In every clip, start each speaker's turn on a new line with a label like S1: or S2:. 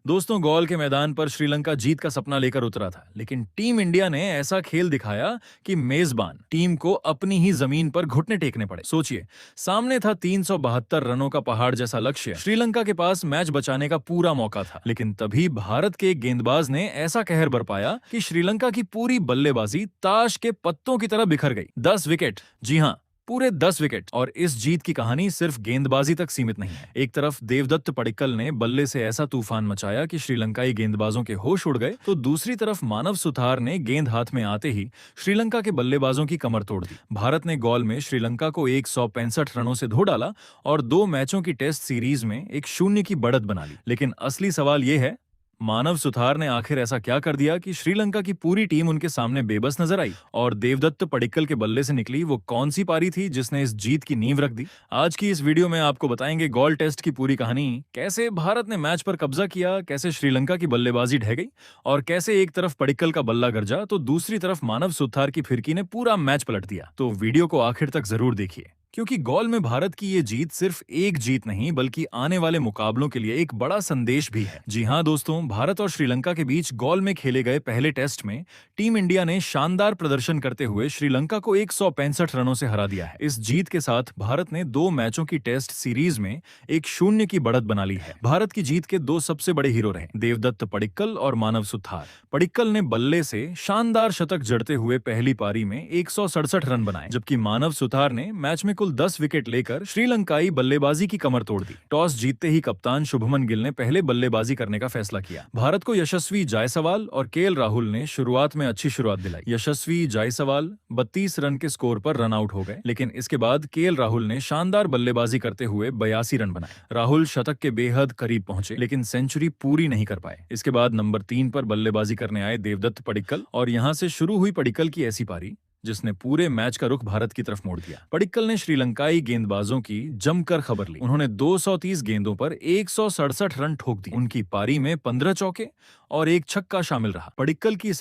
S1: दोस्तों, गॉल के मैदान पर श्रीलंका जीत का सपना लेकर उतरा था, लेकिन टीम इंडिया ने ऐसा खेल दिखाया कि मेजबान टीम को अपनी ही जमीन पर घुटने टेकने पड़े। सोचिए, सामने था 372 रनों का पहाड़ जैसा लक्ष्य। श्रीलंका के पास मैच बचाने का पूरा मौका था, लेकिन तभी भारत के एक गेंदबाज ने ऐसा कहर बरपाया कि श्रीलंका की पूरी बल्लेबाजी ताश के पत्तों की तरह बिखर गई। 10 विकेट, जी हाँ, पूरे 10 विकेट। और इस जीत की कहानी सिर्फ गेंदबाजी तक सीमित नहीं है। एक तरफ देवदत्त पडिक्कल ने बल्ले से ऐसा तूफान मचाया कि श्रीलंकाई गेंदबाजों के होश उड़ गए, तो दूसरी तरफ मानव सुथार ने गेंद हाथ में आते ही श्रीलंका के बल्लेबाजों की कमर तोड़ दी। भारत ने गॉल में श्रीलंका को 165 रनों से धो डाला और 2 मैचों की टेस्ट सीरीज में 1-0 की बढ़त बना ली। लेकिन असली सवाल यह है, मानव सुथार ने आखिर ऐसा क्या कर दिया कि श्रीलंका की पूरी टीम उनके सामने बेबस नजर आई? और देवदत्त पडिक्कल के बल्ले से निकली वो कौन सी पारी थी जिसने इस जीत की नींव रख दी? आज की इस वीडियो में आपको बताएंगे गॉल टेस्ट की पूरी कहानी, कैसे भारत ने मैच पर कब्जा किया, कैसे श्रीलंका की बल्लेबाजी ढह गई और कैसे एक तरफ पडिक्कल का बल्ला गरजा तो दूसरी तरफ मानव सुथार की फिरकी ने पूरा मैच पलट दिया। तो वीडियो को आखिर तक जरूर देखिए, क्योंकि गॉल में भारत की ये जीत सिर्फ एक जीत नहीं बल्कि आने वाले मुकाबलों के लिए एक बड़ा संदेश भी है। जी हां दोस्तों, भारत और श्रीलंका के बीच गॉल में खेले गए पहले टेस्ट में टीम इंडिया ने शानदार प्रदर्शन करते हुए श्रीलंका को 165 रनों से हरा दिया है। इस जीत के साथ भारत ने 2 मैचों की टेस्ट सीरीज में 1-0 की बढ़त बना ली है। भारत की जीत के 2 सबसे बड़े हीरो रहे देवदत्त पडिक्कल और मानव सुथार। पडिक्कल ने बल्ले से शानदार शतक जड़ते हुए पहली पारी में 167 रन बनाए, जबकि मानव सुथार ने मैच में कुल 10 विकेट लेकर श्रीलंकाई बल्लेबाजी की कमर तोड़ दी। टॉस जीतते ही कप्तान शुभमन गिल ने पहले बल्लेबाजी करने का फैसला किया। भारत को यशस्वी जायसवाल और केएल राहुल ने शुरुआत में अच्छी शुरुआत दिलाई। यशस्वी जायसवाल 32 रन के स्कोर पर रन आउट हो गए, लेकिन इसके बाद केएल राहुल ने शानदार बल्लेबाजी करते हुए 82 रन बनाए। राहुल शतक के बेहद करीब पहुंचे, लेकिन सेंचुरी पूरी नहीं कर पाए। इसके बाद नंबर 3 पर बल्लेबाजी करने आए देवदत्त पडिक्कल और यहां से शुरू हुई पडिक्कल की ऐसी पारी जिसने पूरे मैच का रुख भारत की तरफ मोड़ दिया। पडिक्कल ने श्रीलंकाई गेंदबाजों की जमकर खबर ली। उन्होंने 230 गेंदों पर 167 रन ठोक दिए। उनकी पारी में 15 चौके और 1 छक्का शामिल रहा। पडिक्कल की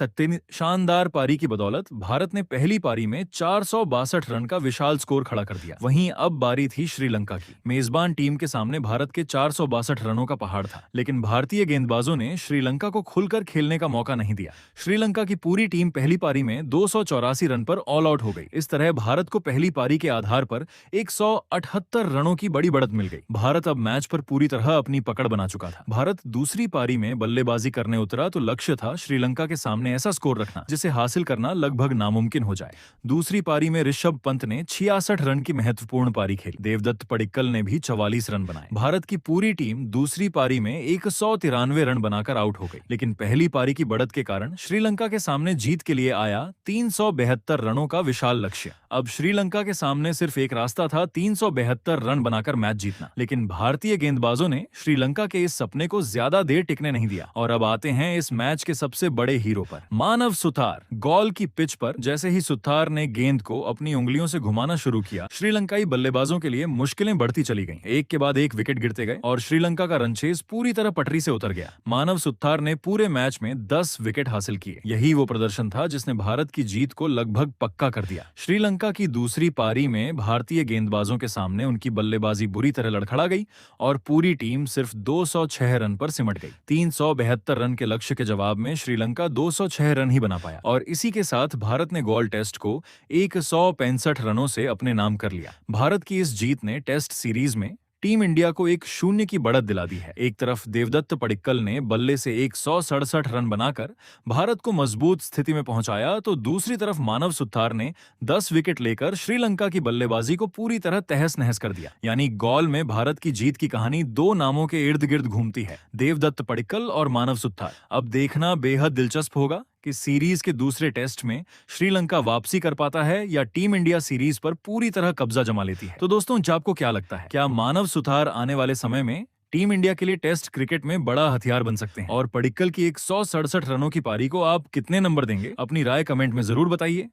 S1: शानदार पारी की बदौलत भारत ने पहली पारी में 462 रन का विशाल स्कोर खड़ा कर दिया। वहीं अब बारी थी श्रीलंका की। मेजबान टीम के सामने भारत के 462 रनों का पहाड़ था, लेकिन भारतीय गेंदबाजों ने श्रीलंका को खुलकर खेलने का मौका नहीं दिया। श्रीलंका की पूरी टीम पहली पारी में 284 रन पर ऑल आउट हो गई। इस तरह भारत को पहली पारी के आधार पर 178 रनों की बड़ी बढ़त मिल गई। भारत अब मैच पर पूरी तरह अपनी पकड़ बना चुका था। भारत दूसरी पारी में बल्लेबाजी करने उतरा तो लक्ष्य था श्रीलंका के सामने ऐसा स्कोर रखना जिसे हासिल करना लगभग नामुमकिन हो जाए। दूसरी पारी में ऋषभ पंत ने 66 रन की महत्वपूर्ण पारी खेली। देवदत्त पडिक्कल ने भी 44 रन बनाए। भारत की पूरी टीम दूसरी पारी में 193 रन बनाकर आउट हो गई, लेकिन पहली पारी की बढ़त के कारण श्रीलंका के सामने जीत के लिए आया 372 रनों का विशाल लक्ष्य। अब श्रीलंका के सामने सिर्फ एक रास्ता था, 372 रन बनाकर मैच जीतना। लेकिन भारतीय गेंदबाजों ने श्रीलंका के इस सपने को ज्यादा देर टिकने नहीं दिया। और अब आते हैं इस मैच के सबसे बड़े हीरो पर, मानव सुथार। गॉल की पिच पर जैसे ही सुथार ने गेंद को अपनी उंगलियों से घुमाना शुरू किया, श्रीलंकाई बल्लेबाजों के लिए मुश्किलें बढ़ती चली गईं। एक के बाद एक विकेट गिरते गए और श्रीलंका का रनचेज पूरी तरह पटरी से उतर गया। मानव सुथार ने पूरे मैच में 10 विकेट हासिल किए। यही वो प्रदर्शन था जिसने भारत की जीत को लगभग पक्का कर दिया। श्रीलंका की दूसरी पारी में भारतीय गेंदबाजों के सामने उनकी बल्लेबाजी बुरी तरह लड़खड़ा गई और पूरी टीम सिर्फ 206 रन पर सिमट गई। 372 रन के लक्ष्य के जवाब में श्रीलंका 206 रन ही बना पाया और इसी के साथ भारत ने गॉल टेस्ट को 165 रनों से अपने नाम कर लिया। भारत की इस जीत ने टेस्ट सीरीज में टीम इंडिया को 1-0 की बढ़त दिला दी है। एक तरफ देवदत्त पडिक्कल ने बल्ले से 167 रन बनाकर भारत को मजबूत स्थिति में पहुंचाया, तो दूसरी तरफ मानव सुथार ने 10 विकेट लेकर श्रीलंका की बल्लेबाजी को पूरी तरह तहस नहस कर दिया। यानी गॉल में भारत की जीत की कहानी 2 नामों के इर्द गिर्द घूमती है, देवदत्त पडिक्कल और मानव सुथार। अब देखना बेहद दिलचस्प होगा कि सीरीज के दूसरे टेस्ट में श्रीलंका वापसी कर पाता है या टीम इंडिया सीरीज पर पूरी तरह कब्जा जमा लेती है। तो दोस्तों, आपको क्या लगता है, क्या मानव सुथार आने वाले समय में टीम इंडिया के लिए टेस्ट क्रिकेट में बड़ा हथियार बन सकते हैं? और पडिक्कल की 167 रनों की पारी को आप कितने नंबर देंगे? अपनी राय कमेंट में जरूर बताइए।